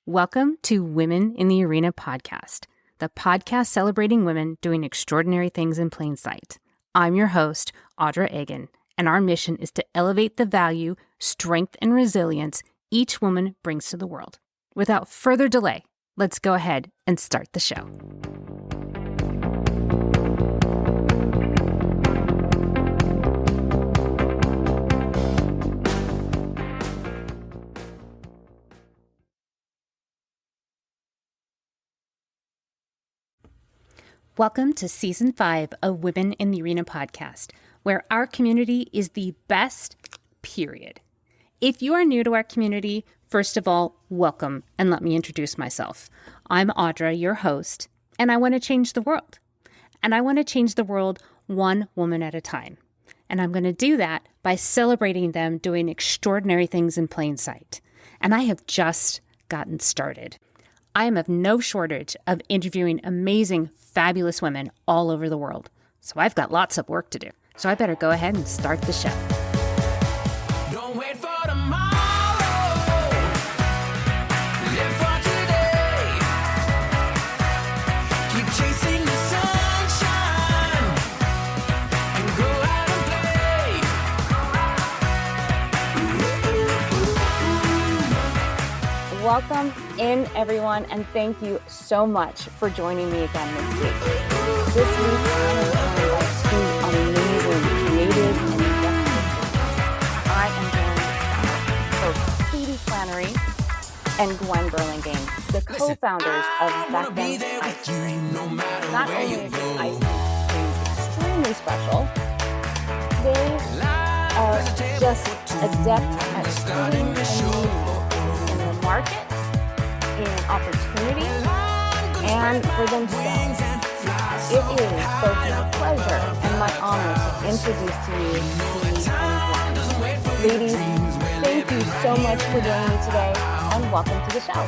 Welcome to Women in the Arena podcast, the podcast celebrating women doing extraordinary things in plain sight. I'm your host, Audra Egan, and our mission is to elevate the value, strength, and resilience each woman brings to the world. Without further delay, let's go ahead and start the show. Welcome to Season 5 of Women in the Arena podcast, where our community is the best, period. If you are new to our community, first of all, welcome, and let me introduce myself. I'm Audra, your host, and I want to change the world. And I want to change the world one woman at a time. And I'm going to do that by celebrating them doing extraordinary things in plain sight. And I have just gotten started. I am of no shortage of interviewing amazing, fabulous women all over the world. So I've got lots of work to do. So I better go ahead and start the show. Don't wait for tomorrow. Live for today. Keep chasing the sunshine and go out and play. Welcome in, everyone, and thank you so much for joining me again this week. This week, I am joined by two amazing creative and investigative. I am joined by both Katy Flannery and Gwen Burlingame, the co-founders of Beckon Ice Cream. Not only is this ice cream extremely special, they are just adept at putting a need in the market, in opportunity, and for themselves. It is both my pleasure and my honor to introduce to you Katy and Gwen. Ladies, thank you so much for joining me today, and welcome to the show.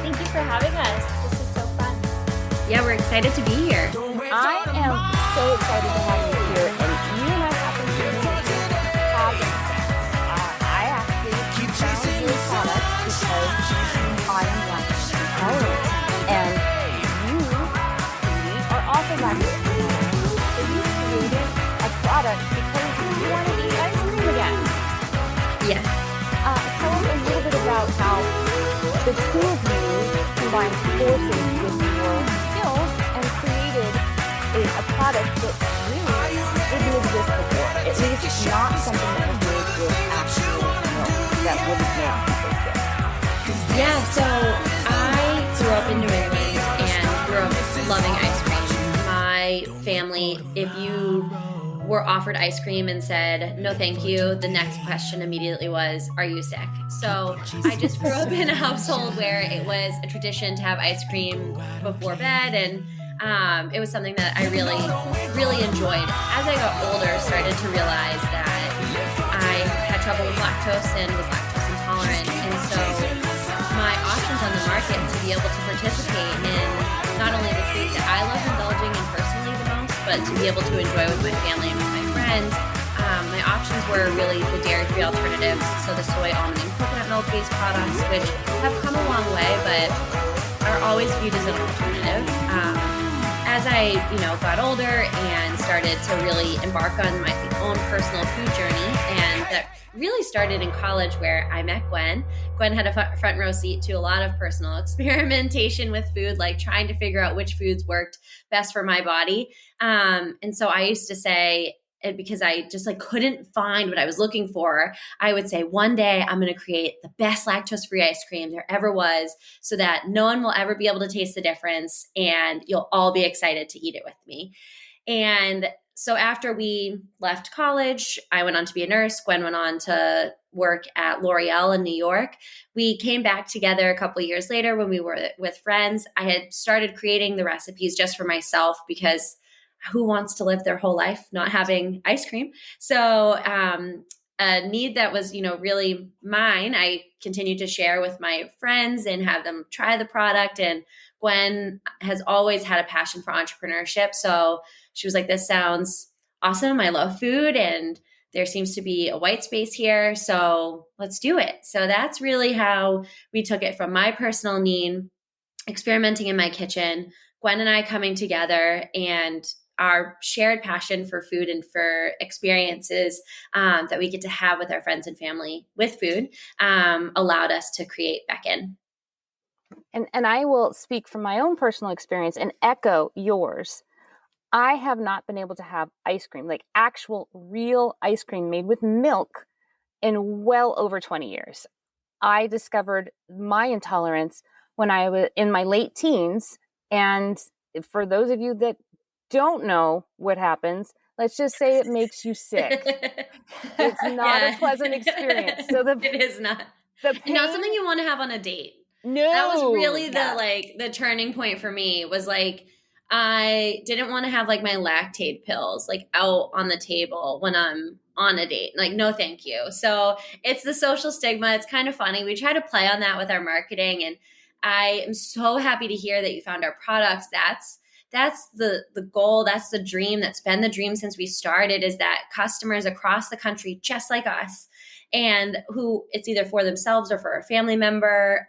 Thank you for having us. This is so fun. Yeah, we're excited to be here. I am so excited to have you here, and you and I happen to be happenstance. I actually found your product because I am lactose intolerant, and you, Katy, are also lactose intolerant. So you created a product because you want to eat ice cream again. Yes. Tell us a little bit about how the two of you combined forces with your skills and created a product that really didn't exist before. At least not something that was made with actual milk that wouldn't make people sick. Yeah, so I grew up in New England and grew up loving ice cream. My family, if you were offered ice cream and said, no thank you, the next question immediately was, are you sick? So I just grew up in a household where it was a tradition to have ice cream before bed, and it was something that I really, really enjoyed. As I got older, I started to realize that I had trouble with lactose and was lactose intolerant, and so my options on the market to be able to participate in not only the food that I love indulging in personally the most, but to be able to enjoy with my family and with my friends, my options were really the dairy-free alternatives, so the soy, almond, and coconut milk-based products, which have come a long way, but are always viewed as an alternative. As I, got older and started to really embark on my own personal food journey, and that really started in college where I met Gwen. Gwen had a front row seat to a lot of personal experimentation with food, like trying to figure out which foods worked best for my body. And so I used to say, because I just couldn't find what I was looking for, I would say, one day I'm going to create the best lactose-free ice cream there ever was, so that no one will ever be able to taste the difference, and you'll all be excited to eat it with me. And so after we left college, I went on to be a nurse. Gwen went on to work at L'Oreal in New York. We came back together a couple of years later when we were with friends. I had started creating the recipes just for myself, because who wants to live their whole life not having ice cream? So a need that was, really mine, I continued to share with my friends and have them try the product. And Gwen has always had a passion for entrepreneurship. So she was like, this sounds awesome. I love food, and there seems to be a white space here. So let's do it. So that's really how we took it from my personal need, experimenting in my kitchen, Gwen and I coming together, and our shared passion for food and for experiences that we get to have with our friends and family with food allowed us to create Beckon. And I will speak from my own personal experience and echo yours. I have not been able to have ice cream, like actual real ice cream made with milk, in well over 20 years. I discovered my intolerance when I was in my late teens. And for those of you that don't know what happens, let's just say it makes you sick. It's not a pleasant experience. So it is not. The pain, Not something you want to have on a date. No, that was really the turning point for me. Was like, I didn't want to have like my lactate pills like out on the table when I'm on a date. Like, no, thank you. So it's the social stigma. It's kind of funny. We try to play on that with our marketing, and I am so happy to hear that you found our products. That's the goal. That's the dream. That's been the dream since we started, is that customers across the country, just like us, and who it's either for themselves or for a family member,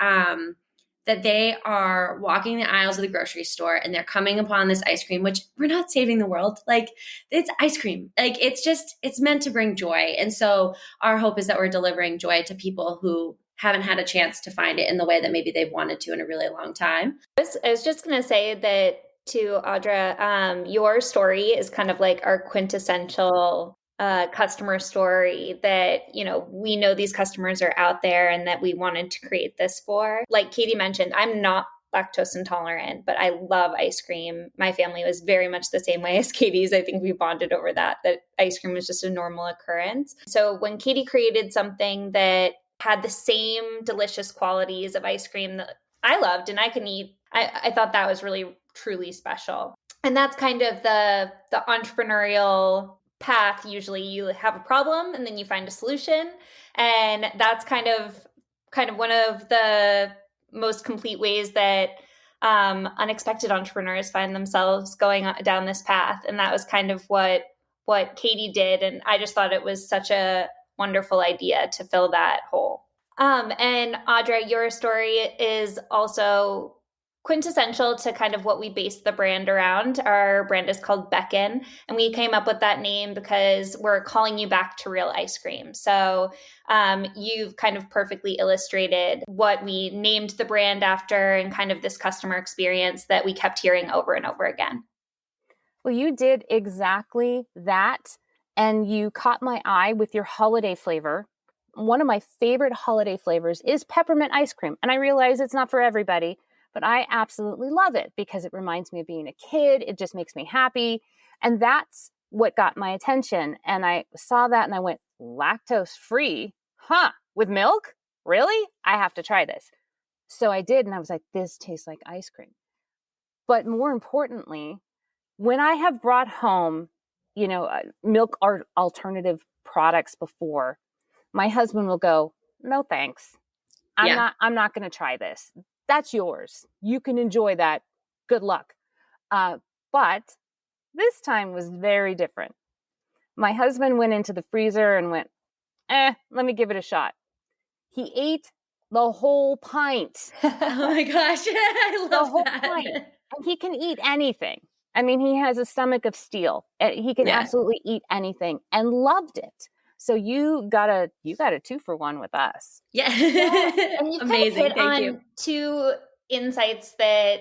that they are walking the aisles of the grocery store and they're coming upon this ice cream, which we're not saving the world. Like, it's ice cream. Like, it's meant to bring joy. And so our hope is that we're delivering joy to people who haven't had a chance to find it in the way that maybe they've wanted to in a really long time. I was just going to say that to Audra, your story is kind of like our quintessential customer story, that, we know these customers are out there and that we wanted to create this for. Like Katy mentioned, I'm not lactose intolerant, but I love ice cream. My family was very much the same way as Katy's. I think we bonded over that ice cream was just a normal occurrence. So when Katy created something that had the same delicious qualities of ice cream that I loved and I can eat, I thought that was really, truly special. And that's kind of the entrepreneurial path. Usually you have a problem and then you find a solution. And that's kind of one of the most complete ways that unexpected entrepreneurs find themselves going down this path. And that was kind of what Katy did. And I just thought it was such a wonderful idea to fill that hole. And Audra, your story is also quintessential to kind of what we based the brand around. Our brand is called Beckon, and we came up with that name because we're calling you back to real ice cream. So you've kind of perfectly illustrated what we named the brand after, and kind of this customer experience that we kept hearing over and over again. Well, you did exactly that, and you caught my eye with your holiday flavor. One of my favorite holiday flavors is peppermint ice cream, and I realize it's not for everybody, but I absolutely love it because it reminds me of being a kid. It just makes me happy. And that's what got my attention. And I saw that and I went, lactose free? Huh? With milk? Really? I have to try this. So I did. And I was like, this tastes like ice cream. But more importantly, when I have brought home, milk or alternative products before, my husband will go, no, thanks. I'm not going to try this. That's yours. You can enjoy that. Good luck. But this time was very different. My husband went into the freezer and went, let me give it a shot. He ate the whole pint. Oh my gosh. I love that. Pint. And he can eat anything. I mean, he has a stomach of steel. He can absolutely eat anything, and loved it. So you got a 2-for-1 with us. Yeah. And you amazing. Thank you. Two insights that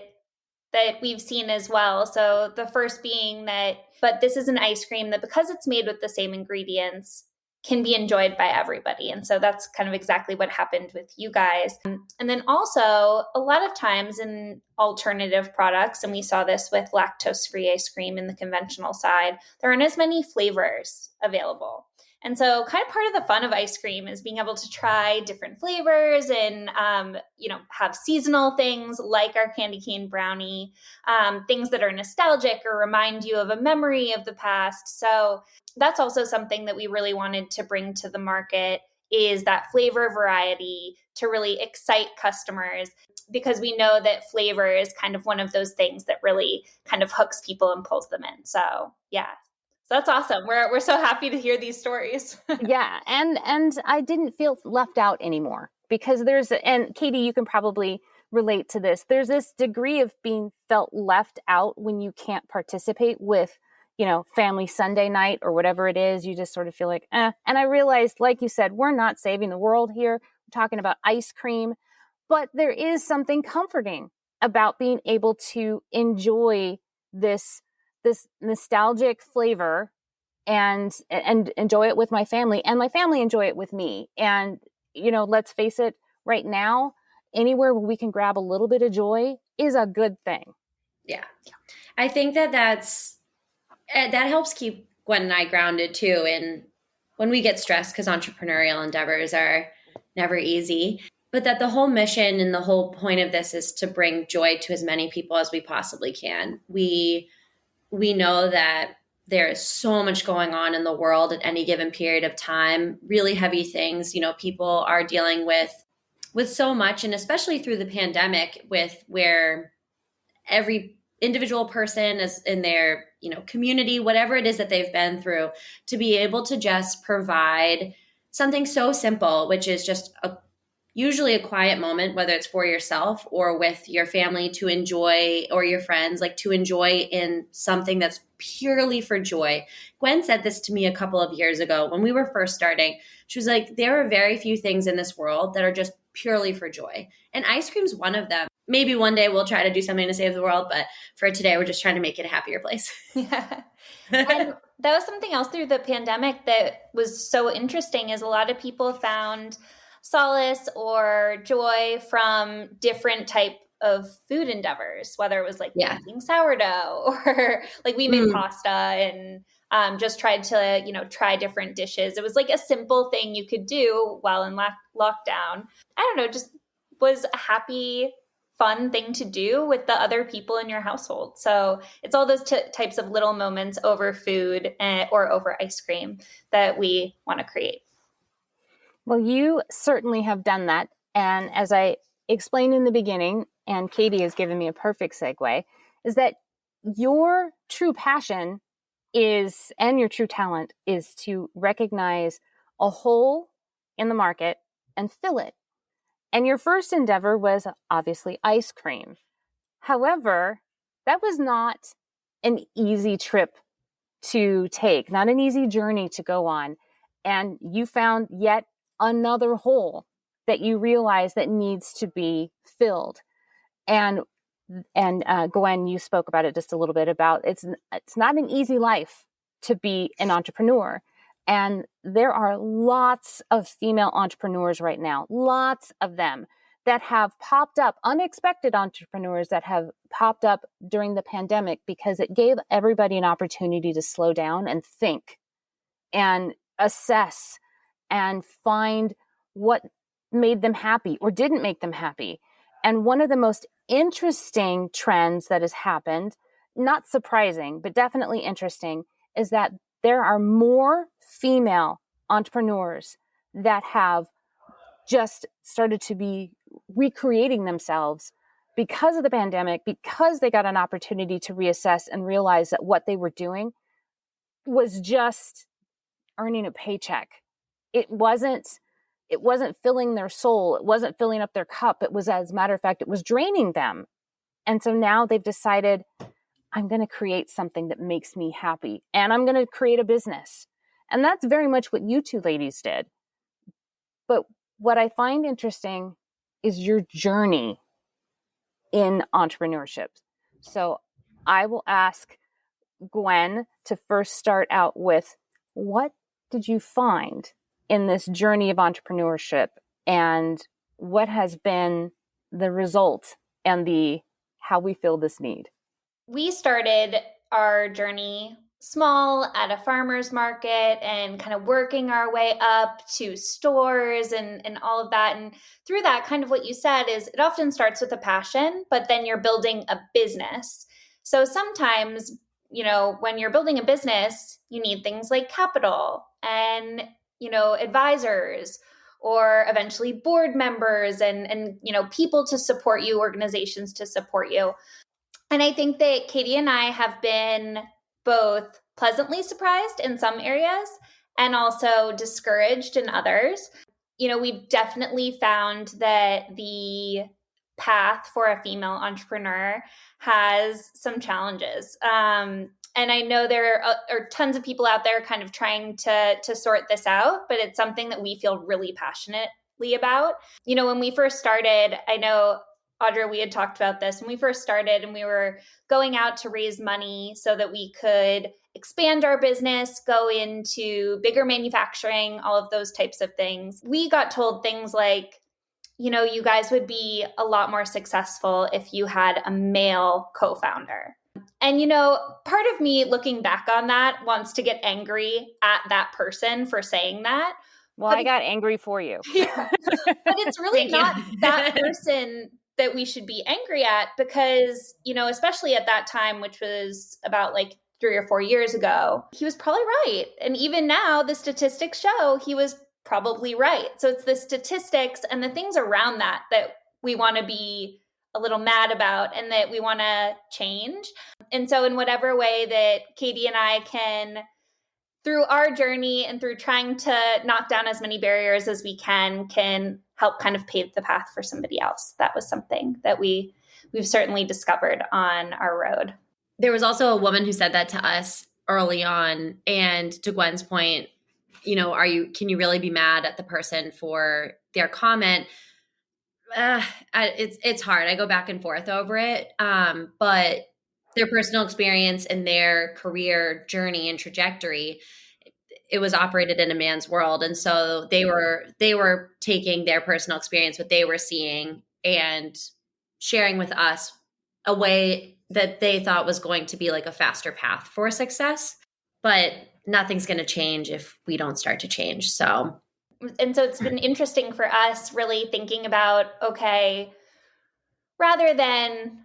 we've seen as well. So the first being that, but this is an ice cream that, because it's made with the same ingredients, can be enjoyed by everybody. And so that's kind of exactly what happened with you guys. And then also, a lot of times in alternative products, and we saw this with lactose-free ice cream in the conventional side, there aren't as many flavors available. And so kind of part of the fun of ice cream is being able to try different flavors and, have seasonal things like our candy cane brownie, things that are nostalgic or remind you of a memory of the past. So that's also something that we really wanted to bring to the market, is that flavor variety to really excite customers, because we know that flavor is kind of one of those things that really kind of hooks people and pulls them in. So yeah. So that's awesome. We're so happy to hear these stories. Yeah. And I didn't feel left out anymore because and Katie, you can probably relate to this. There's this degree of being felt left out when you can't participate with, family Sunday night or whatever it is. You just sort of feel like, eh. And I realized, like you said, we're not saving the world here. We're talking about ice cream, but there is something comforting about being able to enjoy this nostalgic flavor and enjoy it with my family, and my family enjoy it with me. And, let's face it, right now, anywhere where we can grab a little bit of joy is a good thing. Yeah. I think that helps keep Gwen and I grounded too. And when we get stressed, because entrepreneurial endeavors are never easy, but that the whole mission and the whole point of this is to bring joy to as many people as we possibly can. We know that there is so much going on in the world at any given period of time, really heavy things. People are dealing with so much, and especially through the pandemic, with where every individual person is in their, community, whatever it is that they've been through, to be able to just provide something so simple, which is just usually a quiet moment, whether it's for yourself or with your family to enjoy, or your friends, like to enjoy in something that's purely for joy. Gwen said this to me a couple of years ago when we were first starting. She was like, there are very few things in this world that are just purely for joy. And ice cream's one of them. Maybe one day we'll try to do something to save the world, but for today, we're just trying to make it a happier place. Yeah. And that was something else through the pandemic that was so interesting, is a lot of people found solace or joy from different type of food endeavors, whether it was like making sourdough or like we made pasta and just tried to, try different dishes. It was like a simple thing you could do while in lockdown. I don't know, just was a happy, fun thing to do with the other people in your household. So it's all those types of little moments over food or over ice cream that we want to create. Well, you certainly have done that. And as I explained in the beginning, and Katie has given me a perfect segue, is that your true passion and your true talent is to recognize a hole in the market and fill it. And your first endeavor was obviously ice cream. However, that was not an easy trip to take, not an easy journey to go on. And you found yet another hole that you realize that needs to be filled. And Gwen, you spoke about it just a little bit about it's not an easy life to be an entrepreneur. And there are lots of female entrepreneurs right now, lots of them that have popped up, unexpected entrepreneurs that have popped up during the pandemic because it gave everybody an opportunity to slow down and think and assess and find what made them happy or didn't make them happy. And one of the most interesting trends that has happened, not surprising, but definitely interesting, is that there are more female entrepreneurs that have just started to be recreating themselves because of the pandemic, because they got an opportunity to reassess and realize that what they were doing was just earning a paycheck. It wasn't filling their soul. It wasn't filling up their cup. It was, as a matter of fact, it was draining them. And so now they've decided, I'm going to create something that makes me happy, and I'm going to create a business. And that's very much what you two ladies did. But what I find interesting is your journey in entrepreneurship. So I will ask Gwen to first start out with, what did you find in this journey of entrepreneurship, and what has been the result and how we fill this need? We started our journey small at a farmer's market and kind of working our way up to stores and all of that. And through that, kind of what you said is it often starts with a passion, but then you're building a business. So sometimes, when you're building a business, you need things like capital and, advisors, or eventually board members and people to support you, organizations to support you. And I think that Katie and I have been both pleasantly surprised in some areas and also discouraged in others. We've definitely found that the path for a female entrepreneur has some challenges. And I know there are tons of people out there kind of trying to sort this out, but it's something that we feel really passionately about. When we first started, I know, Audra, we had talked about this when we first started, and we were going out to raise money so that we could expand our business, go into bigger manufacturing, all of those types of things. We got told things like, you guys would be a lot more successful if you had a male co-founder. And, part of me looking back on that wants to get angry at that person for saying that. Well, I got angry for you. Yeah. But it's really not that person that we should be angry at because, especially at that time, which was about like 3 or 4 years ago, he was probably right. And even now, the statistics show he was probably right. So it's the statistics and the things around that we want to be a little mad about and that we want to change. And so in whatever way that Katy and I can, through our journey and through trying to knock down as many barriers as we can help kind of pave the path for somebody else. That was something that we've certainly discovered on our road. There was also a woman who said that to us early on. And to Gwen's point, can you really be mad at the person for their comment? It's hard. I go back and forth over it. But their personal experience and their career journey and trajectory, it was operated in a man's world. And so they were taking their personal experience, what they were seeing, and sharing with us a way that they thought was going to be like a faster path for success. But nothing's going to change if we don't start to change. And so it's been interesting for us really thinking about, okay, rather than,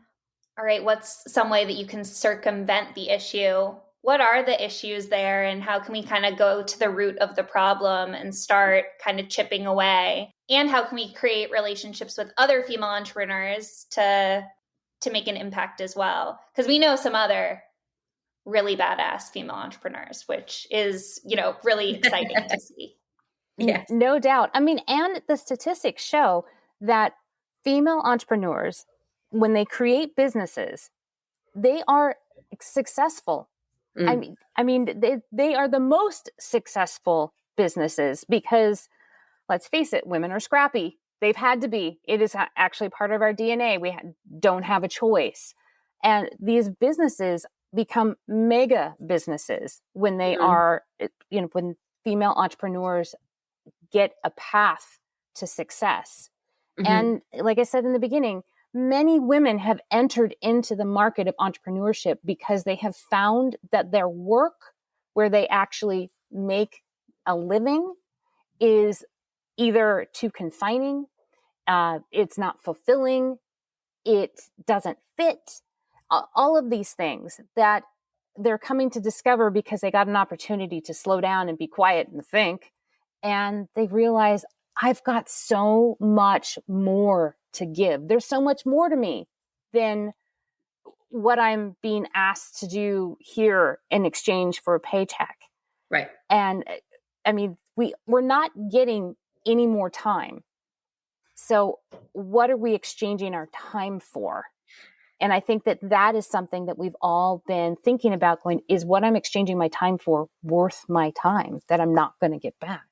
all right, what's some way that you can circumvent the issue? What are the issues there, and how can we kind of go to the root of the problem and start kind of chipping away? And how can we create relationships with other female entrepreneurs to make an impact as well? Because we know some other really badass female entrepreneurs, which is, really exciting to see. Yes. No doubt. I mean, and the statistics show that female entrepreneurs, when they create businesses, they are successful. I mean, they are the most successful businesses because, let's face it, women are scrappy. They've had to be. It is actually part of our DNA. We don't have a choice. And these businesses become mega businesses when they are, when female entrepreneurs get a path to success. And like I said in the beginning, many women have entered into the market of entrepreneurship because they have found that their work, where they actually make a living, is either too confining, it's not fulfilling, it doesn't fit, all of these things that they're coming to discover because they got an opportunity to slow down and be quiet and think. And they realize, I've got so much more to give. There's so much more to me than what I'm being asked to do here in exchange for a paycheck. Right. And I mean, we're not getting any more time. So what are we exchanging our time for? And I think that is something that we've all been thinking about, going, is what I'm exchanging my time for worth my time that I'm not going to get back?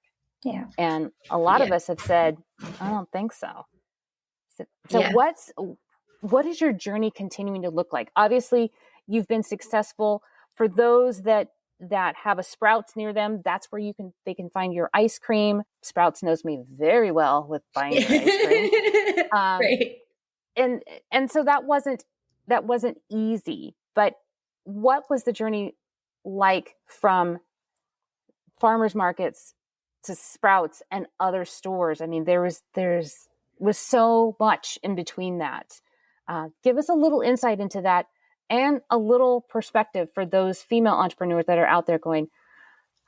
Yeah. And a lot of us have said, I don't think so. So what is your journey continuing to look like? Obviously, you've been successful. For those that have a Sprouts near them, that's where they can find your ice cream. Sprouts knows me very well with buying your ice cream. Right. And so that wasn't easy. But what was the journey like from farmers markets to Sprouts and other stores? I mean, there was so much in between that. Give us a little insight into that and a little perspective for those female entrepreneurs that are out there going,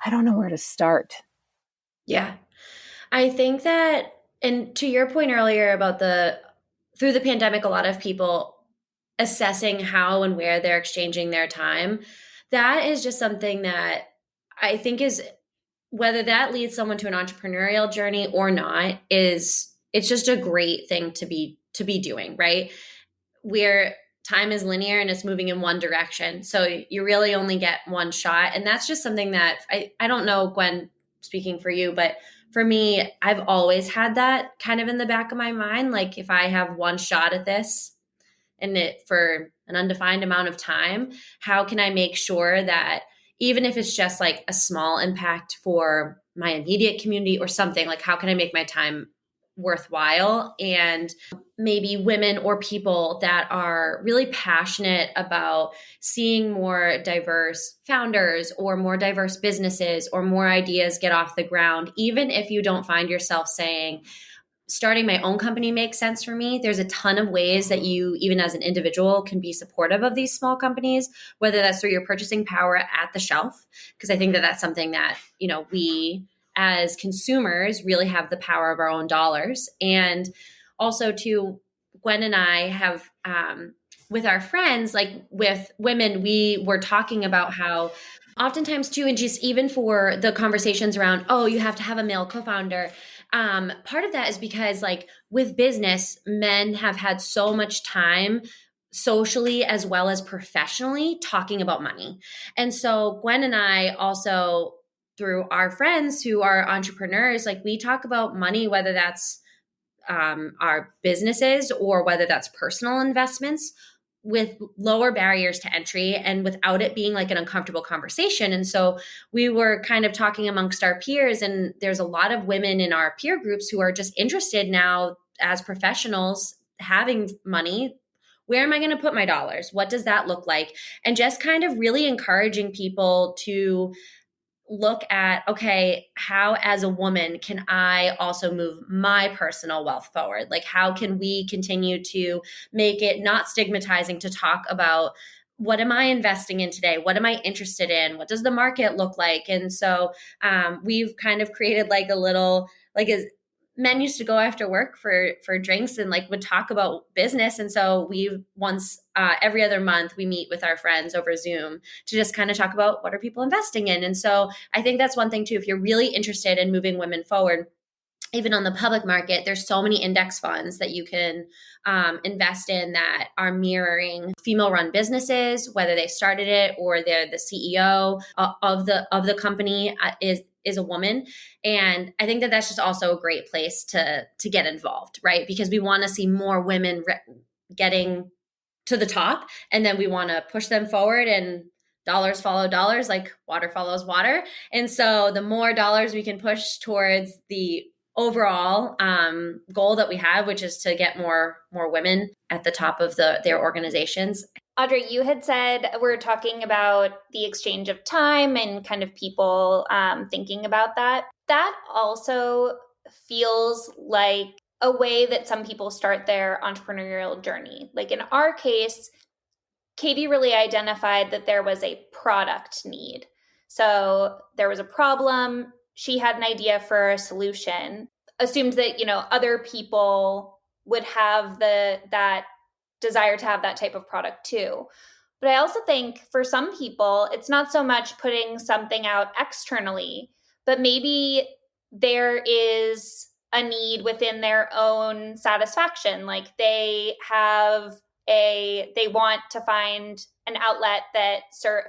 I don't know where to start. Yeah. I think that, and to your point earlier about through the pandemic, a lot of people assessing how and where they're exchanging their time, that is just something that I think is, whether that leads someone to an entrepreneurial journey or not, it's just a great thing to be doing, right? Where time is linear and it's moving in one direction. So you really only get one shot. And that's just something that I don't know, Gwen, speaking for you, but for me, I've always had that kind of in the back of my mind. Like, if I have one shot at this and it for an undefined amount of time, how can I make sure that even if it's just like a small impact for my immediate community or something, like how can I make my time worthwhile? And maybe women or people that are really passionate about seeing more diverse founders or more diverse businesses or more ideas get off the ground, even if you don't find yourself saying, starting my own company makes sense for me. There's a ton of ways that you, even as an individual, can be supportive of these small companies, whether that's through your purchasing power at the shelf, because I think that that's something that, we as consumers really have the power of our own dollars. And also too, Gwen and I have, with our friends, like with women, we were talking about how oftentimes too, and just even for the conversations around, oh, you have to have a male co-founder. Part of that is because, like, with business, men have had so much time socially as well as professionally talking about money. And so Gwen and I also, through our friends who are entrepreneurs, like, we talk about money, whether that's our businesses or whether that's personal investments, with lower barriers to entry and without it being like an uncomfortable conversation. And so we were kind of talking amongst our peers, and there's a lot of women in our peer groups who are just interested now as professionals having money. Where am I going to put my dollars? What does that look like? And just kind of really encouraging people to look at, okay, how as a woman can I also move my personal wealth forward? Like, how can we continue to make it not stigmatizing to talk about, what am I investing in today? What am I interested in? What does the market look like? And so we've kind of created like a little, like, as men used to go after work for drinks and like would talk about business. And so we once every other month we meet with our friends over Zoom to just kind of talk about what are people investing in. And so I think that's one thing too, if you're really interested in moving women forward, even on the public market, there's so many index funds that you can invest in that are mirroring female-run businesses, whether they started it or they're the CEO of the company is a woman. And I think that that's just also a great place to get involved, right? Because we want to see more women getting to the top, and then we want to push them forward, and dollars follow dollars, like water follows water. And so the more dollars we can push towards the overall goal that we have, which is to get more women at the top of their organizations. Audrey, you had said we're talking about the exchange of time and kind of people thinking about that. That also feels like a way that some people start their entrepreneurial journey. Like in our case, Katy really identified that there was a product need. So there was a problem. She had an idea for a solution, assumed that, other people would have that desire to have that type of product too. But I also think for some people, it's not so much putting something out externally, but maybe there is a need within their own satisfaction. Like they want to find an outlet that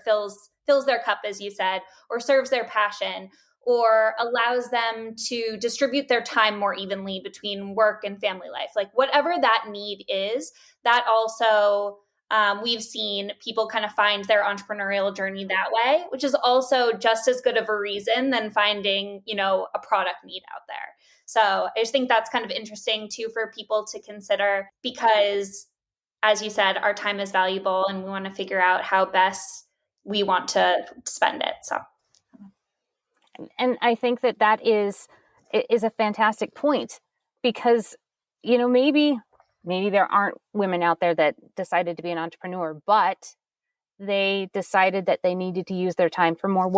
fills their cup, as you said, or serves their passion, or allows them to distribute their time more evenly between work and family life. Like whatever that need is, that also we've seen people kind of find their entrepreneurial journey that way, which is also just as good of a reason than finding, a product need out there. So I just think that's kind of interesting too for people to consider, because as you said, our time is valuable and we want to figure out how best we want to spend it. So. And I think that is a fantastic point, because, maybe there aren't women out there that decided to be an entrepreneur, but they decided that they needed to use their time for more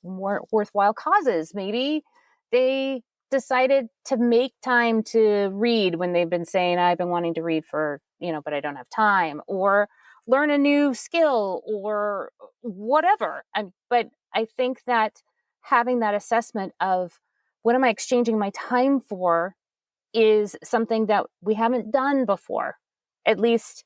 worthwhile causes. Maybe they decided to make time to read when they've been saying, I've been wanting to read for, but I don't have time. Or learn a new skill or whatever. But I think that having that assessment of what am I exchanging my time for is something that we haven't done before. At least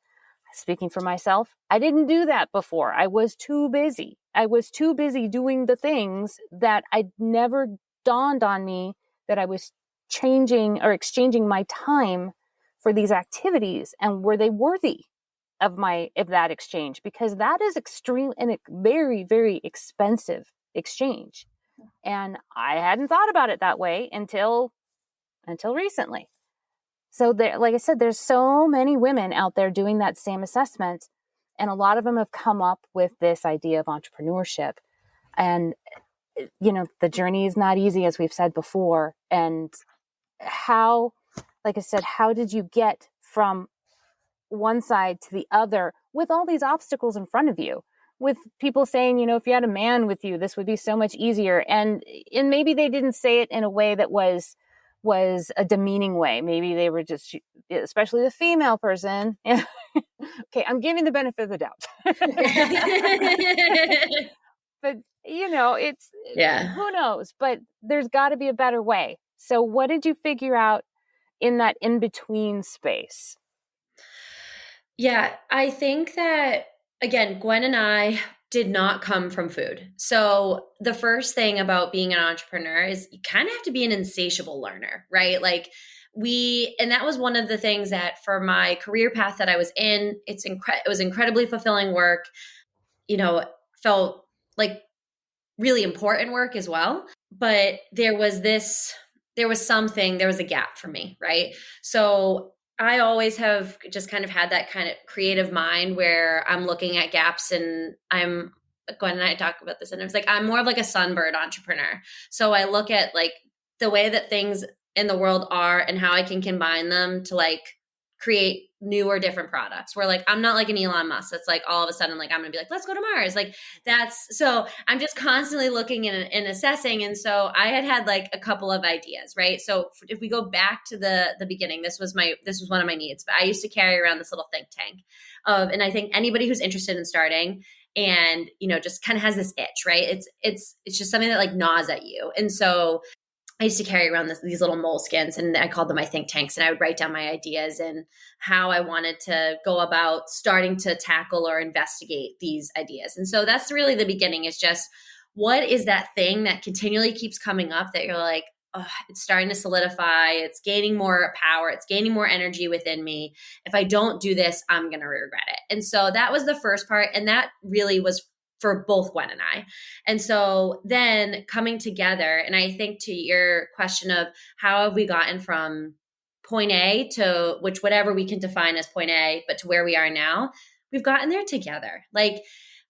speaking for myself, I didn't do that before. I was too busy. I was too busy doing the things that I never dawned on me that I was changing or exchanging my time for these activities, and were they worthy of that exchange? Because that is extreme and a very, very expensive exchange. And I hadn't thought about it that way until recently. So there, like I said, there's so many women out there doing that same assessment, and a lot of them have come up with this idea of entrepreneurship. And the journey is not easy, as we've said before. And how, like I said, how did you get from one side to the other with all these obstacles in front of you? With people saying, if you had a man with you, this would be so much easier. And maybe they didn't say it in a way that was a demeaning way. Maybe they were just, especially the female person. Okay, I'm giving the benefit of the doubt. But, it's, who knows? But there's got to be a better way. So what did you figure out in that in-between space? Yeah, I think that, again, Gwen and I did not come from food. So the first thing about being an entrepreneur is you kind of have to be an insatiable learner, right? Like and that was one of the things that for my career path that I was in, it was incredibly fulfilling work, felt like really important work as well. But there was a gap for me, right? So I always have just kind of had that kind of creative mind where I'm looking at gaps, and Gwen and I talk about this, and it's like, I'm more of like a sunbird entrepreneur. So I look at like the way that things in the world are and how I can combine them to like create new or different products, where like I'm not like an Elon Musk that's like all of a sudden like I'm gonna be like, let's go to Mars. Like so I'm just constantly looking and assessing. And so I had like a couple of ideas, right? So if we go back to the beginning, this was one of my needs. But I used to carry around this little think tank and I think anybody who's interested in starting and just kind of has this itch, right? It's just something that like gnaws at you. And so I used to carry around these little moleskins, and I called them my think tanks, and I would write down my ideas and how I wanted to go about starting to tackle or investigate these ideas. And so that's really the beginning, is just what is that thing that continually keeps coming up that you're like, oh, it's starting to solidify. It's gaining more power. It's gaining more energy within me. If I don't do this, I'm going to regret it. And so that was the first part. And that really was for both Gwen and I. And so then coming together, and I think to your question of how have we gotten from point A to whatever we can define as point A, but to where we are now, we've gotten there together. Like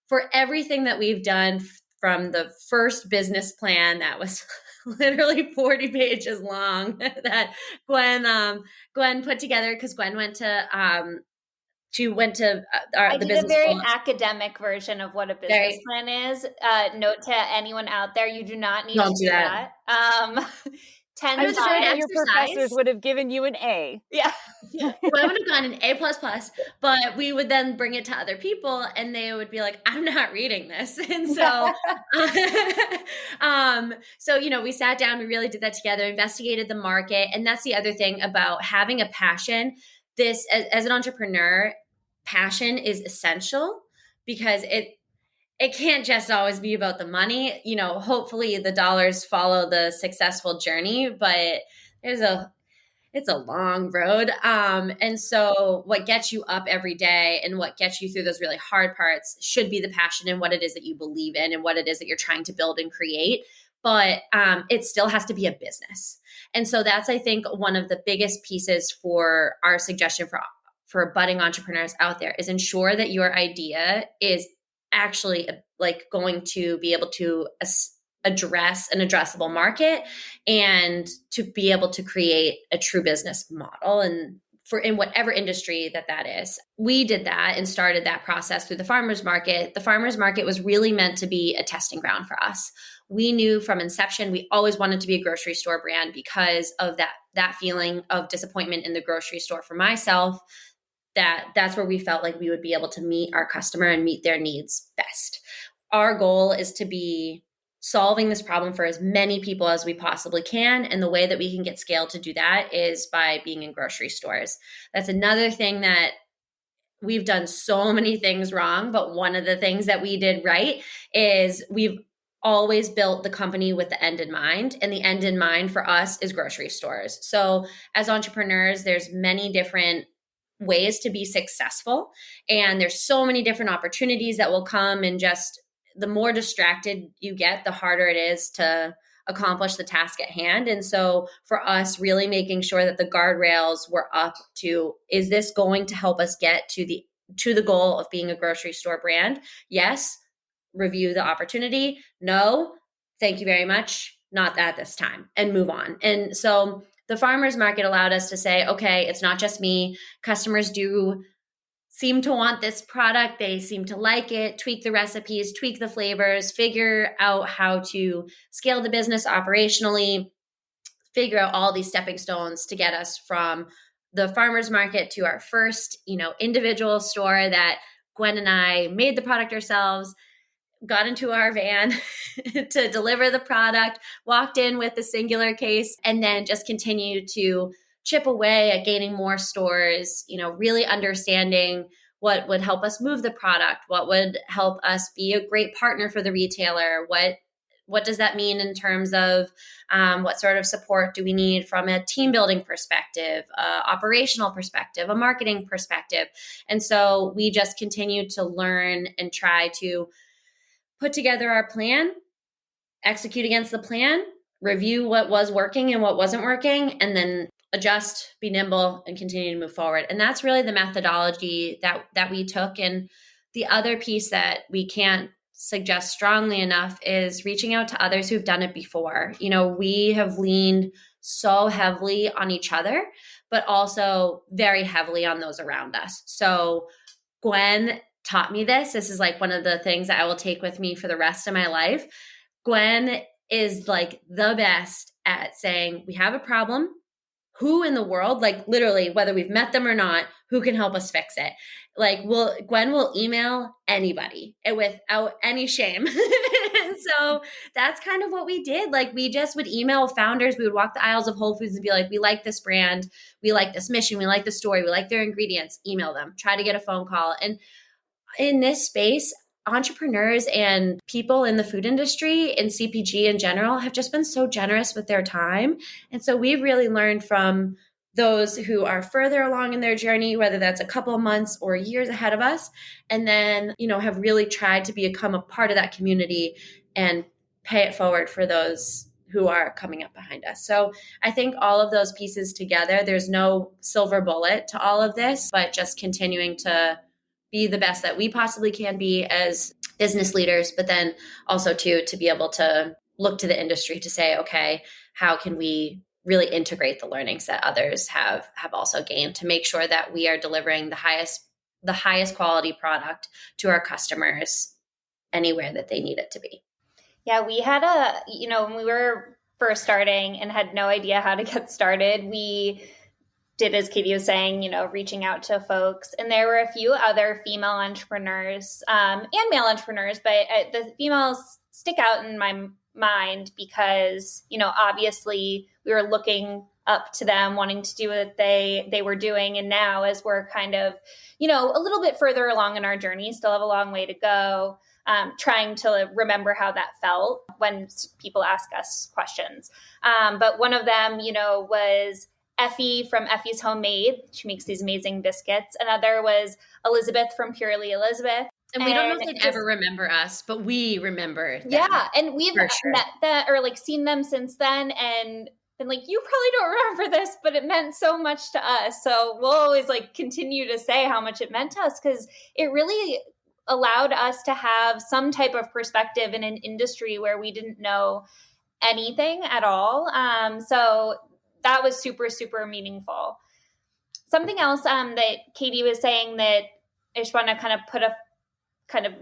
for everything that we've done from the first business plan that was literally 40 pages long that Gwen put together, because Gwen went to she went to I the did business a very school. academic version of what a business plan is. Note to anyone out there, you do not need Don't to do that. 10 I was afraid times. Your professors would have given you an A. Yeah. Well, I would have gotten an A++, but we would then bring it to other people and they would be like, I'm not reading this. And so, we sat down, we really did that together, investigated the market. And that's the other thing about having a passion. This, as an entrepreneur, passion is essential, because it can't just always be about the money. Hopefully the dollars follow the successful journey, but it's a long road. And so what gets you up every day and what gets you through those really hard parts should be the passion and what it is that you believe in and what it is that you're trying to build and create. But it still has to be a business. And so that's, I think, one of the biggest pieces for our suggestion for budding entrepreneurs out there is ensure that your idea is actually like going to be able to address an addressable market and to be able to create a true business model, and in whatever industry that is. We did that and started that process through the farmers market. The farmers market was really meant to be a testing ground for us. We knew from inception, we always wanted to be a grocery store brand because of that feeling of disappointment in the grocery store for myself. that's where we felt like we would be able to meet our customer and meet their needs best. Our goal is to be solving this problem for as many people as we possibly can. And the way that we can get scale to do that is by being in grocery stores. That's another thing that we've done so many things wrong, but one of the things that we did right is we've always built the company with the end in mind. And the end in mind for us is grocery stores. So as entrepreneurs, there's many different ways to be successful. And there's so many different opportunities that will come, and just the more distracted you get, the harder it is to accomplish the task at hand. And so for us, really making sure that the guardrails were up to, is this going to help us get to the goal of being a grocery store brand? Yes. Review the opportunity. No, thank you very much. Not at this time, and move on. And so the farmers market allowed us to say, okay, it's not just me. Customers do seem to want this product. They seem to like it, tweak the recipes, tweak the flavors, figure out how to scale the business operationally, figure out all these stepping stones to get us from the farmers market to our first, individual store that Gwen and I made the product ourselves, got into our van to deliver the product, walked in with a singular case, and then just continued to chip away at gaining more stores, really understanding what would help us move the product, what would help us be a great partner for the retailer, what does that mean in terms of what sort of support do we need from a team building perspective, operational perspective, a marketing perspective. And so we just continued to learn and try to put together our plan, execute against the plan, review what was working and what wasn't working, and then adjust, be nimble, and continue to move forward. And that's really the methodology that we took. And the other piece that we can't suggest strongly enough is reaching out to others who've done it before. We have leaned so heavily on each other, but also very heavily on those around us. So Gwen taught me this. This is like one of the things that I will take with me for the rest of my life. Gwen is like the best at saying, we have a problem. Who in the world, like literally, whether we've met them or not, who can help us fix it? Gwen will email anybody without any shame. And so that's kind of what we did. We just would email founders. We would walk the aisles of Whole Foods and be like, we like this brand. We like this mission. We like the story. We like their ingredients. Email them, try to get a phone call. And in this space, entrepreneurs and people in the food industry and CPG in general have just been so generous with their time. And so we've really learned from those who are further along in their journey, whether that's a couple of months or years ahead of us, and then, have really tried to become a part of that community and pay it forward for those who are coming up behind us. So I think all of those pieces together, there's no silver bullet to all of this, but just continuing to be the best that we possibly can be as business leaders, but then also to be able to look to the industry to say, okay, how can we really integrate the learnings that others have also gained to make sure that we are delivering the highest quality product to our customers anywhere that they need it to be. Yeah, we had when we were first starting and had no idea how to get started, we did, as Katy was saying, reaching out to folks. And there were a few other female entrepreneurs and male entrepreneurs, but the females stick out in my mind because, obviously we were looking up to them, wanting to do what they were doing. And now as we're kind of, a little bit further along in our journey, still have a long way to go, trying to remember how that felt when people ask us questions. But one of them, was Effie from Effie's Homemade. She makes these amazing biscuits. Another was Elizabeth from Purely Elizabeth. And we don't know if they'd ever remember us, but we remember them. Yeah. And we've met sure. them or seen them since then and been like, you probably don't remember this, but it meant so much to us. So we'll always continue to say how much it meant to us because it really allowed us to have some type of perspective in an industry where we didn't know anything at all. So that was super, super meaningful. Something else that Katy was saying that I just want to kind of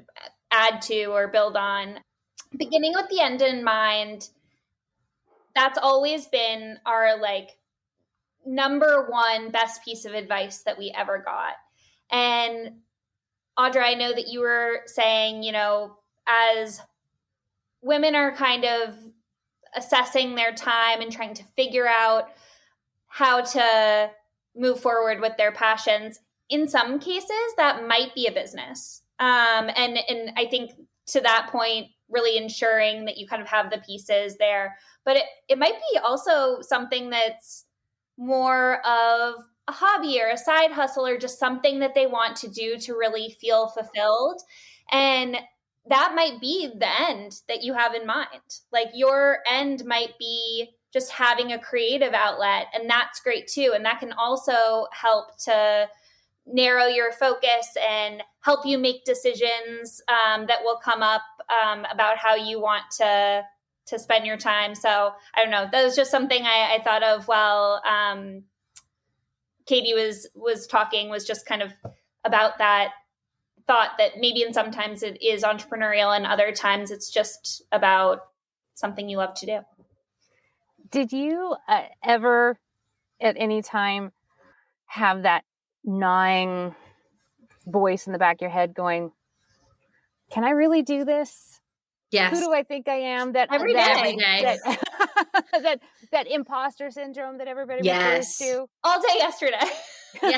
add to or build on, beginning with the end in mind, that's always been our number one best piece of advice that we ever got. And Audra, I know that you were saying, as women are kind of assessing their time and trying to figure out how to move forward with their passions, in some cases that might be a business. And I think to that point, really ensuring that you kind of have the pieces there. But it might be also something that's more of a hobby or a side hustle or just something that they want to do to really feel fulfilled. And that might be the end that you have in mind. Like your end might be just having a creative outlet, and that's great too. And that can also help to narrow your focus and help you make decisions that will come up about how you want to spend your time. So I don't know. That was just something I thought of while Katie was talking, was just kind of about that thought that maybe in sometimes it is entrepreneurial and other times it's just about something you love to do. Did you ever at any time have that gnawing voice in the back of your head going, can I really do this? Yes. Who do I think I am? That Every day. that imposter syndrome that everybody Yes. refers to. All day yesterday. Yeah.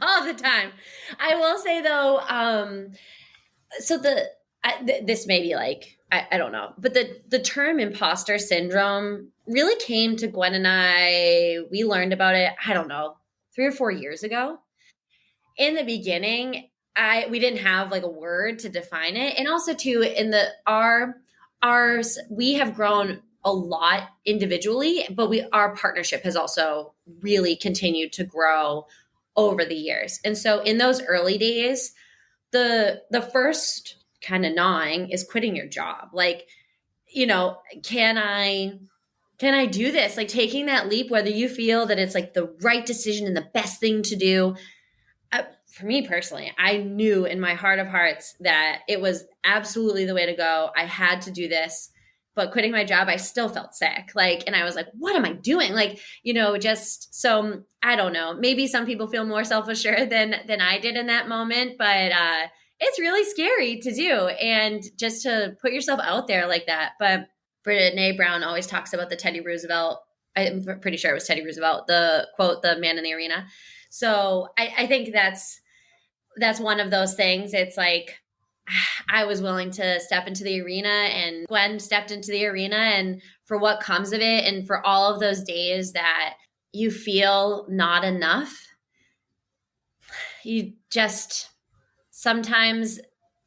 All the time. I will say though, so this may be like, I don't know, but the term imposter syndrome really came to Gwen and I. We learned about it, I don't know, 3 or 4 years ago. In the beginning, we didn't have like a word to define it. And also too, in we have grown a lot individually, but our partnership has also really continued to grow over the years. And so in those early days, the first kind of gnawing is quitting your job. Like, can I do this? Like taking that leap, whether you feel that it's like the right decision and the best thing to do. For me personally, I knew in my heart of hearts that it was absolutely the way to go. I had to do this, but quitting my job, I still felt sick. And I was like, what am I doing? Just so I don't know, maybe some people feel more self-assured than I did in that moment, but it's really scary to do. And just to put yourself out there like that. But Brene Brown always talks about the Teddy Roosevelt. I'm pretty sure it was Teddy Roosevelt, the quote, the man in the arena. So I think that's one of those things. It's like, I was willing to step into the arena, and Gwen stepped into the arena, and for what comes of it, and for all of those days that you feel not enough, you just sometimes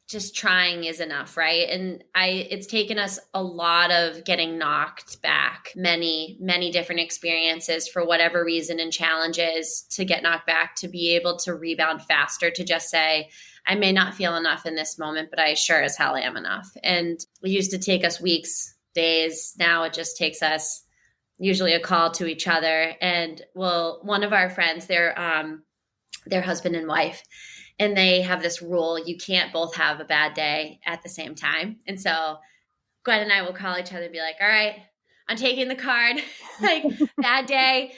just trying is enough, right? And it's taken us a lot of getting knocked back, many, many different experiences for whatever reason and challenges to get knocked back, to be able to rebound faster, to just say, I may not feel enough in this moment, but I sure as hell am enough. And it used to take us weeks, days. Now it just takes us usually a call to each other. And one of our friends, their husband and wife, and they have this rule: you can't both have a bad day at the same time. And so Gwen and I will call each other and be like, all right, I'm taking the card, like bad day.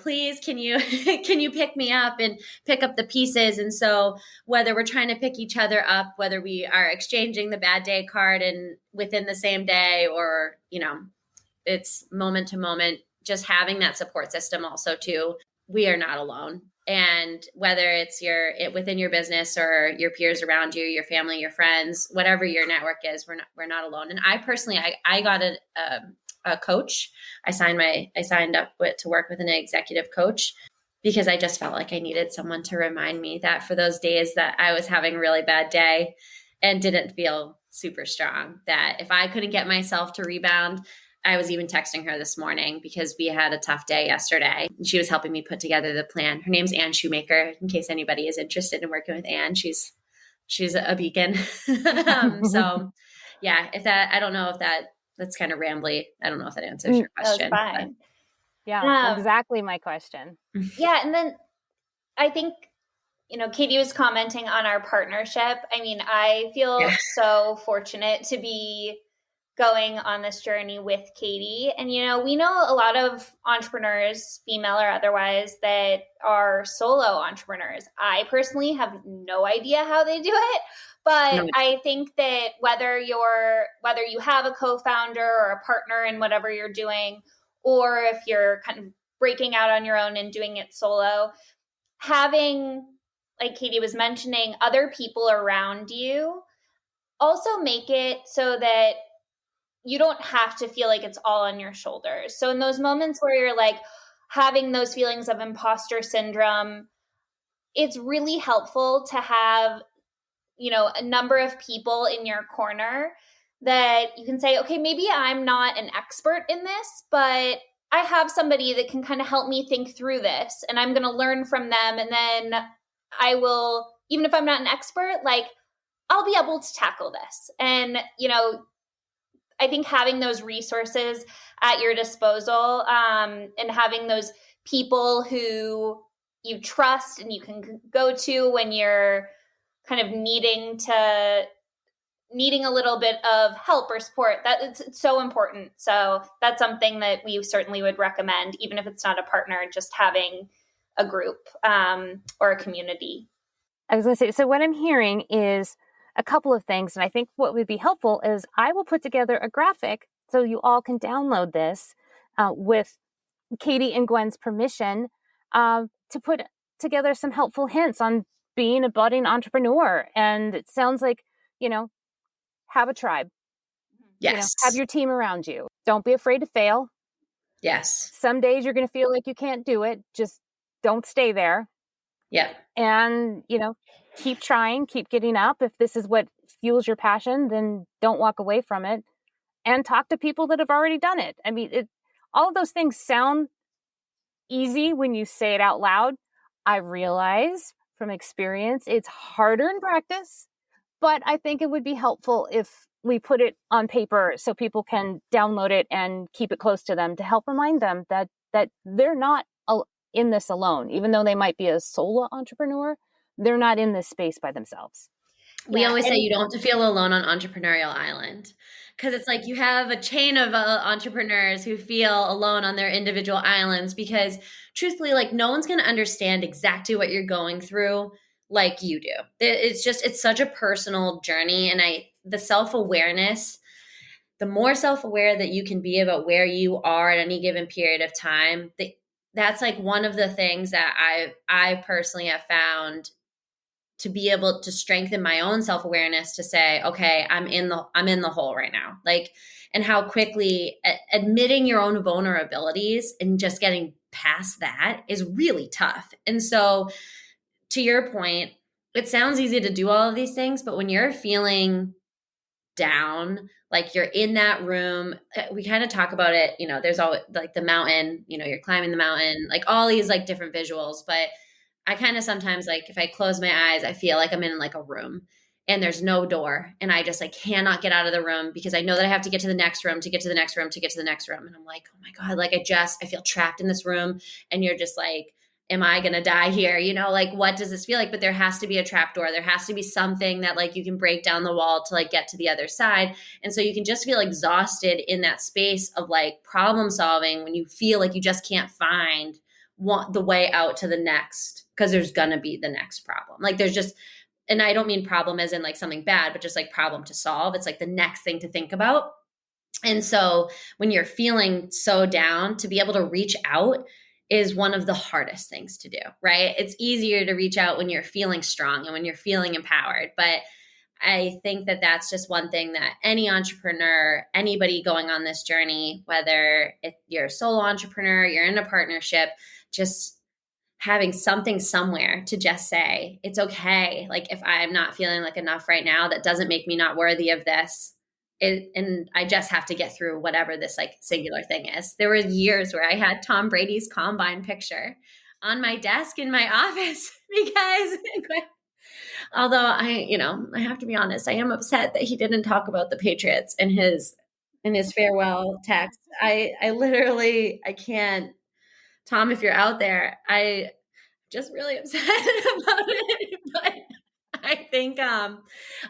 Please, can you pick me up and pick up the pieces? And so whether we're trying to pick each other up, whether we are exchanging the bad day card and within the same day, or, it's moment to moment, just having that support system also too. We are not alone. And whether it's within your business or your peers around you, your family, your friends, whatever your network is, we're not alone. And I personally, I got a coach. I signed up to work with an executive coach because I just felt like I needed someone to remind me that for those days that I was having a really bad day and didn't feel super strong, that if I couldn't get myself to rebound. I was even texting her this morning because we had a tough day yesterday. She was helping me put together the plan. Her name's Ann Shoemaker, in case anybody is interested in working with Ann. She's a beacon. So yeah, I don't know if that's kind of rambly. I don't know if that answers your question. That was fine. Yeah, exactly my question. Yeah. And then I think, Katie was commenting on our partnership. I mean, I feel so fortunate to be going on this journey with Katy. And, you know, we know a lot of entrepreneurs, female or otherwise, that are solo entrepreneurs. I personally have no idea how they do it. But No. I think that whether you have a co-founder or a partner in whatever you're doing, or if you're kind of breaking out on your own and doing it solo, having, like Katy was mentioning, other people around you also make it so that you don't have to feel like it's all on your shoulders. So in those moments where you're like having those feelings of imposter syndrome, it's really helpful to have, you know, a number of people in your corner that you can say, okay, maybe I'm not an expert in this, but I have somebody that can kind of help me think through this, and I'm going to learn from them. And then I will, even if I'm not an expert, like I'll be able to tackle this. And, you know, I think having those resources at your disposal, and having those people who you trust and you can go to when you're kind of needing a little bit of help or support, that it's so important. So that's something that we certainly would recommend, even if it's not a partner, just having a group or a community. I was going to say, so what I'm hearing is a couple of things. And I think what would be helpful is I will put together a graphic so you all can download this with Katy and Gwen's permission to put together some helpful hints on being a budding entrepreneur. And it sounds like, you know, have a tribe. Yes. You know, have your team around you. Don't be afraid to fail. Yes. Some days you're going to feel like you can't do it. Just don't stay there. Yep. And, you know, keep trying, keep getting up. If this is what fuels your passion, then don't walk away from it, and talk to people that have already done it. I mean, all of those things sound easy when you say it out loud. I realize from experience, it's harder in practice, but I think it would be helpful if we put it on paper so people can download it and keep it close to them to help remind them that they're not in this alone. Even though they might be a solo entrepreneur, they're not in this space by themselves. We always say you don't have to feel alone on Entrepreneurial Island, because it's like you have a chain of entrepreneurs who feel alone on their individual islands, because truthfully, like no one's going to understand exactly what you're going through like you do. It's such a personal journey. And the self-awareness, the more self-aware that you can be about where you are at any given period of time, that's like one of the things that I personally have found to be able to strengthen my own self-awareness, to say, okay, I'm in the hole right now. Like, and how quickly admitting your own vulnerabilities and just getting past that is really tough. And so to your point, it sounds easy to do all of these things, but when you're feeling down, like you're in that room, we kind of talk about it, you know, there's always like the mountain, you know, you're climbing the mountain, like all these like different visuals, but I kind of sometimes, like if I close my eyes, I feel like I'm in like a room and there's no door, and I just like cannot get out of the room because I know that I have to get to the next room, to get to the next room, to get to the next room. And I'm like, oh my God, like I feel trapped in this room, and you're just like, am I going to die here? You know, like what does this feel like? But there has to be a trap door. There has to be something that like you can break down the wall to like get to the other side. And so you can just feel exhausted in that space of like problem solving when you feel like you just can't find the way out to the next, because there's going to be the next problem. Like there's just, and I don't mean problem as in like something bad, but just like problem to solve. It's like the next thing to think about. And so when you're feeling so down, to be able to reach out is one of the hardest things to do, right? It's easier to reach out when you're feeling strong and when you're feeling empowered. But I think that that's just one thing that any entrepreneur, anybody going on this journey, whether you're a solo entrepreneur, you're in a partnership, just having something somewhere to just say, it's okay. Like if I'm not feeling like enough right now, that doesn't make me not worthy of this. And I just have to get through whatever this like singular thing is. There were years where I had Tom Brady's combine picture on my desk in my office because although I have to be honest, I am upset that he didn't talk about the Patriots in his farewell text. I can't. Tom, if you're out there, I just really upset about it. But I think I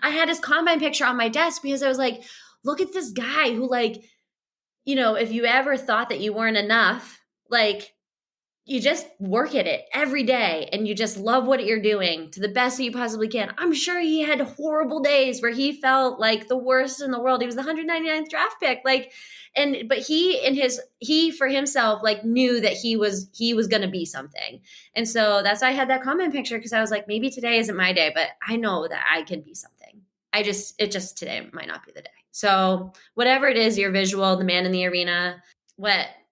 had his combine picture on my desk because I was like, look at this guy who like, you know, if you ever thought that you weren't enough, like you just work at it every day and you just love what you're doing to the best that you possibly can. I'm sure he had horrible days where he felt like the worst in the world. He was the 199th draft pick. Like, but he for himself, like knew that he was going to be something. And so that's why I had that comment picture. Cause I was like, maybe today isn't my day, but I know that I can be something. It just today might not be the day. So whatever it is, your visual, the man in the arena,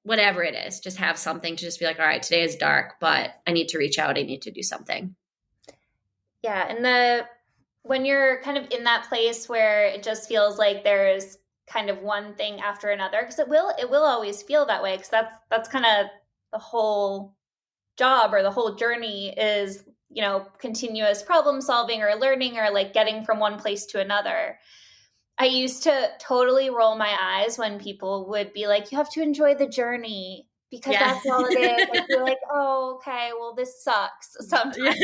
whatever it is, just have something to just be like, all right, today is dark, but I need to reach out. I need to do something. Yeah. And when you're kind of in that place where it just feels like there's kind of one thing after another, because it will always feel that way. Because that's kind of the whole job or the whole journey is, you know, continuous problem solving or learning or like getting from one place to another. I used to totally roll my eyes when people would be like, you have to enjoy the journey because that's all it is. Like, you're like, oh, okay, well, this sucks sometimes.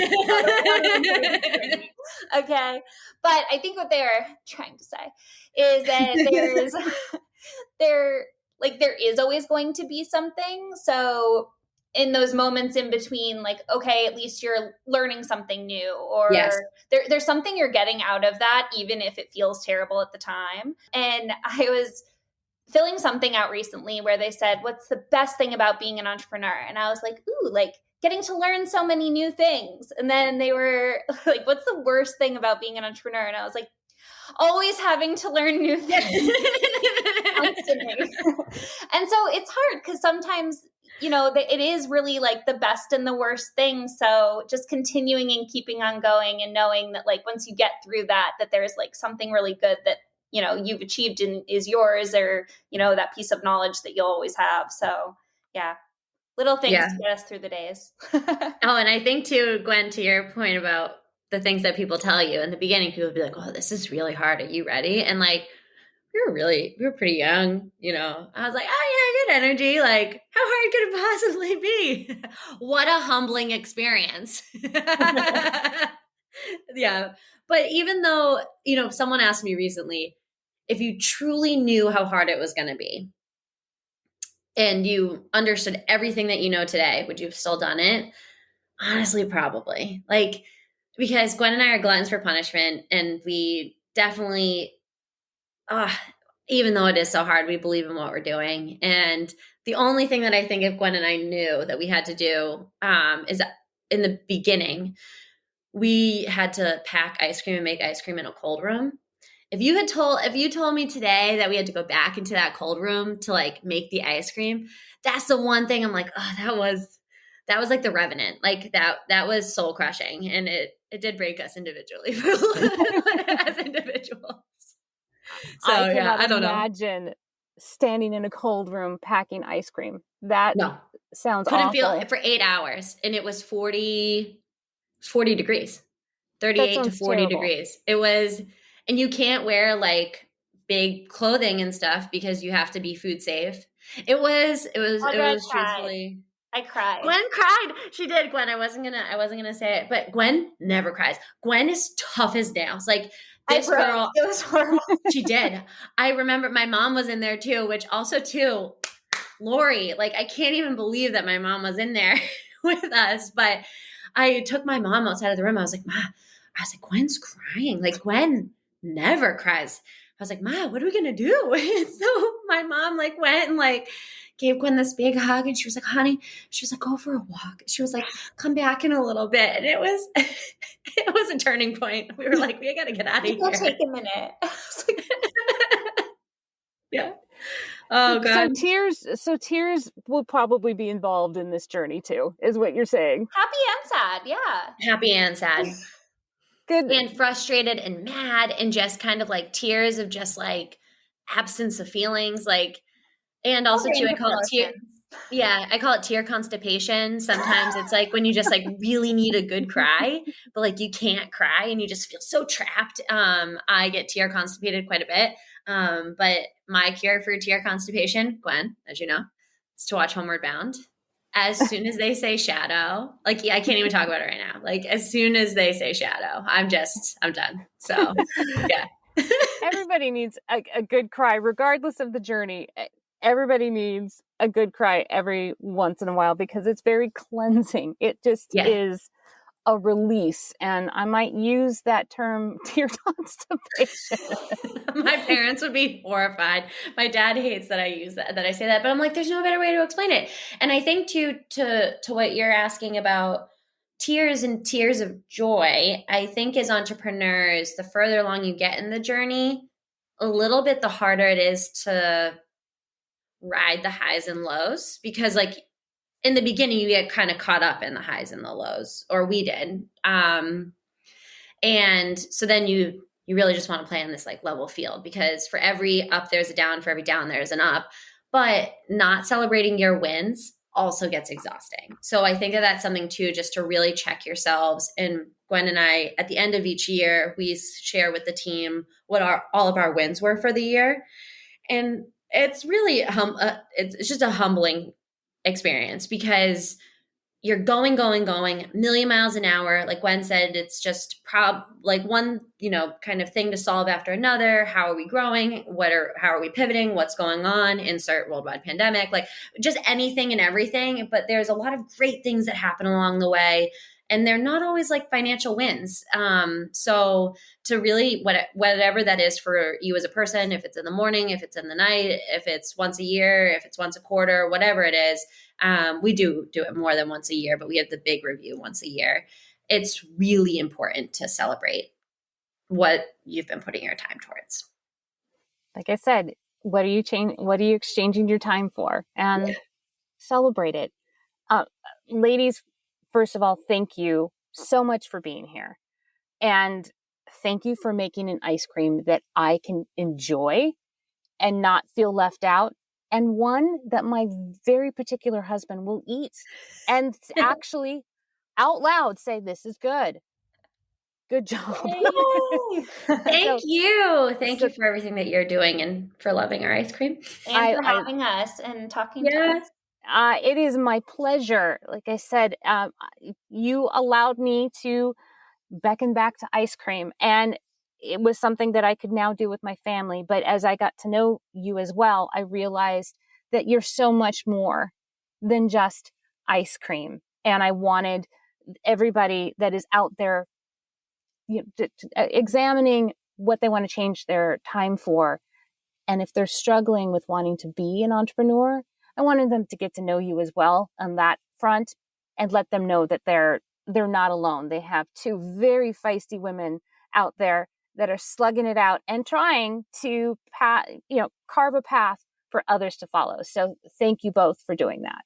Okay. But I think what they're trying to say is that there is always going to be something. So in those moments in between, like, okay, at least you're learning something new, or there's something you're getting out of that, even if it feels terrible at the time. And I was filling something out recently where they said, what's the best thing about being an entrepreneur? And I was like, ooh, like getting to learn so many new things. And then they were like, what's the worst thing about being an entrepreneur? And I was like, always having to learn new things constantly. And so it's hard because sometimes, you know, it is really like the best and the worst thing. So just continuing and keeping on going and knowing that like once you get through that there's like something really good that, you know, you've achieved and is yours, or, you know, that piece of knowledge that you'll always have. So yeah, little things to get us through the days. Oh, and I think too, Gwen, to your point about the things that people tell you in the beginning, people would be like, oh, this is really hard. Are you ready? And like, we were pretty young, you know. I was like, oh yeah, good energy. Like, how hard could it possibly be? What a humbling experience. Yeah. But even though, you know, someone asked me recently, if you truly knew how hard it was going to be and you understood everything that you know today, would you have still done it? Honestly, probably. Like, because Gwen and I are gluttons for punishment, and we definitely, even though it is so hard, we believe in what we're doing. And the only thing that I think if Gwen and I knew that we had to do is in the beginning, we had to pack ice cream and make ice cream in a cold room. If you told me today that we had to go back into that cold room to like make the ice cream, that's the one thing I'm like, oh, that was like the Revenant. Like that was soul crushing, and it did break us individually as individuals. So I don't know. Imagine standing in a cold room packing ice cream. That sounds couldn't awful. feel it for 8 hours, and it was 40 degrees, 38 to 40 terrible. degrees. It was, and you can't wear like big clothing and stuff because you have to be food safe. It was truthfully. I cried. Gwen cried. She did, Gwen. I wasn't gonna say it, but Gwen never cries. Gwen is tough as nails. Like this girl, it was horrible. She did. I remember my mom was in there too, which also too, Lori, like I can't even believe that my mom was in there with us. But I took my mom outside of the room. I was like, Ma, Gwen's crying. Like Gwen never cries. I was like, Ma, what are we gonna do? And so my mom like went and like gave Gwen this big hug, and she was like, honey, she was like, go for a walk. She was like, come back in a little bit. And it was a turning point. We were like, we got to get out of here. It'll take a minute. Yeah. Oh God. So tears will probably be involved in this journey too, is what you're saying. Happy and sad. Yeah. Happy and sad. Good. And frustrated and mad, and just kind of like tears of just like absence of feelings. Like, and also too, I call it tear constipation. Sometimes it's like when you just like really need a good cry, but like you can't cry and you just feel so trapped. I get tear constipated quite a bit. But my cure for tear constipation, Gwen, as you know, is to watch Homeward Bound. As soon as they say shadow, like I can't even talk about it right now. Like as soon as they say shadow, I'm done. So yeah. Everybody needs a good cry, regardless of the journey. Everybody needs a good cry every once in a while because it's very cleansing. It just Yeah. is a release. And I might use that term, tear constipation. My parents would be horrified. My dad hates that I use that I say that, but I'm like, there's no better way to explain it. And I think to what you're asking about tears and tears of joy, I think as entrepreneurs, the further along you get in the journey, a little bit the harder it is to ride the highs and lows, because like in the beginning you get kind of caught up in the highs and the lows, or we did. And so then you really just want to play on this like level field, because for every up there's a down, for every down there's an up. But not celebrating your wins also gets exhausting. So I think that that's something too, just to really check yourselves. And Gwen and I, at the end of each year, we share with the team what all of our wins were for the year. And it's really, it's just a humbling experience, because you're going a million miles an hour. Like Gwen said, it's just like one, kind of thing to solve after another. How are we growing? How are we pivoting? What's going on? Insert worldwide pandemic, like just anything and everything. But there's a lot of great things that happen along the way, and they're not always like financial wins. So to really, whatever that is for you as a person, if it's in the morning, if it's in the night, if it's once a year, if it's once a quarter, whatever it is, we do it more than once a year, but we have the big review once a year. It's really important to celebrate what you've been putting your time towards. Like I said, what are you exchanging your time for? And celebrate it. Ladies, first of all, thank you so much for being here. And thank you for making an ice cream that I can enjoy and not feel left out. And one that my very particular husband will eat and actually out loud say, this is good. Good job. Thank you. Thank you for everything that you're doing and for loving our ice cream. And for having us and talking to us. It is my pleasure. Like I said, you allowed me to beckon back to ice cream, and it was something that I could now do with my family. But as I got to know you as well, I realized that you're so much more than just ice cream. And I wanted everybody that is out there examining what they want to change their time for. And if they're struggling with wanting to be an entrepreneur, I wanted them to get to know you as well on that front, and let them know that they're not alone. They have two very feisty women out there that are slugging it out and trying to carve a path for others to follow. So thank you both for doing that.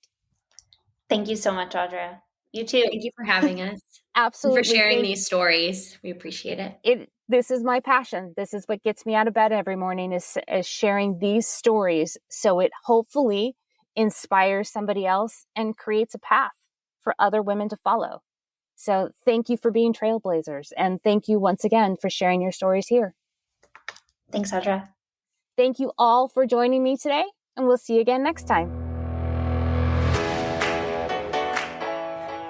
Thank you so much, Audra. You too. Thank you for having us. Absolutely. And for sharing these stories. We appreciate it. This is my passion. This is what gets me out of bed every morning, is sharing these stories. So it hopefully inspires somebody else and creates a path for other women to follow. So thank you for being trailblazers. And thank you once again for sharing your stories here. Thanks, Audra. Thank you all for joining me today, and we'll see you again next time.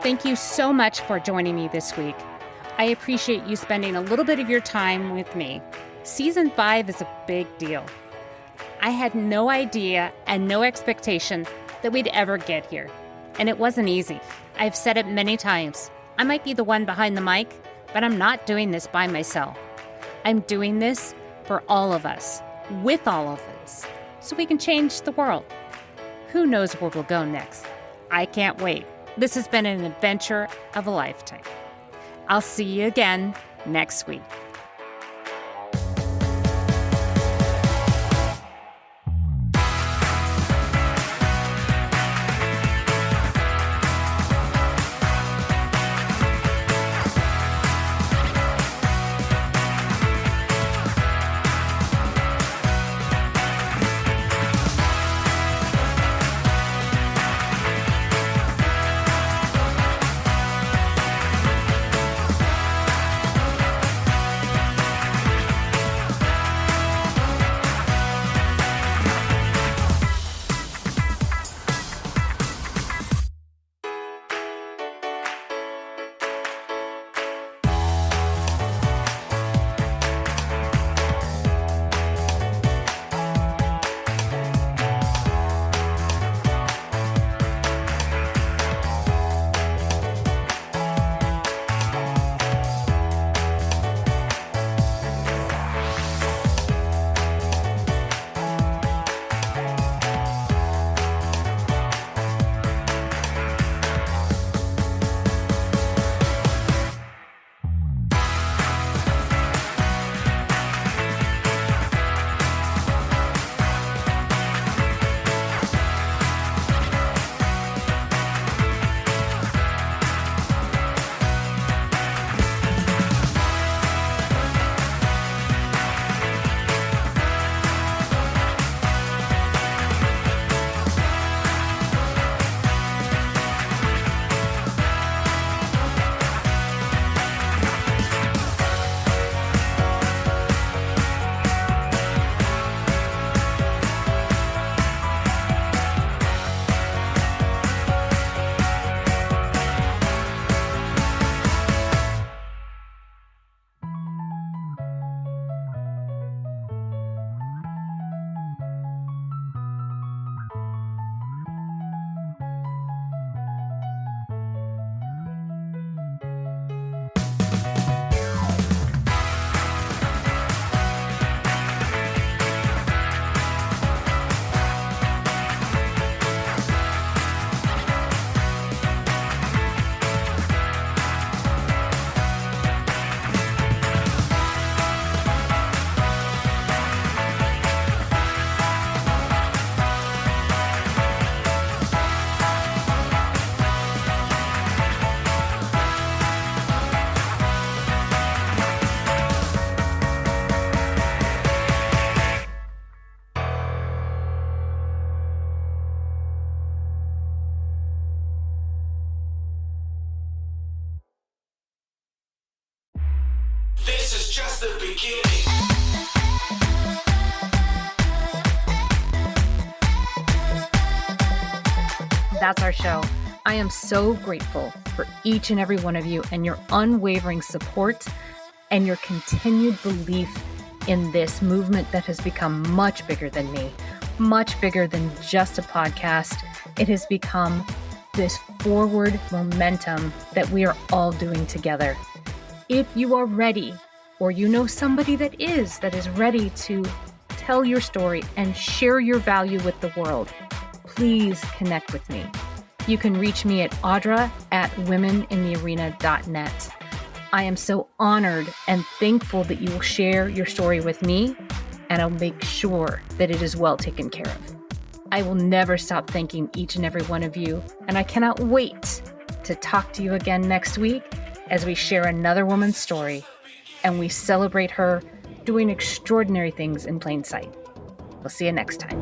Thank you so much for joining me this week. I appreciate you spending a little bit of your time with me. Season 5 is a big deal. I had no idea and no expectation that we'd ever get here. And it wasn't easy. I've said it many times. I might be the one behind the mic, but I'm not doing this by myself. I'm doing this for all of us, with all of us, so we can change the world. Who knows where we'll go next? I can't wait. This has been an adventure of a lifetime. I'll see you again next week. This is just the beginning. That's our show. I am so grateful for each and every one of you and your unwavering support and your continued belief in this movement that has become much bigger than me, much bigger than just a podcast. It has become this forward momentum that we are all doing together. If you are ready, or you know somebody that is ready to tell your story and share your value with the world, please connect with me. You can reach me at audra@womeninthearena.net. I am so honored and thankful that you will share your story with me, and I'll make sure that it is well taken care of. I will never stop thanking each and every one of you, and I cannot wait to talk to you again next week as we share another woman's story and we celebrate her doing extraordinary things in plain sight. We'll see you next time.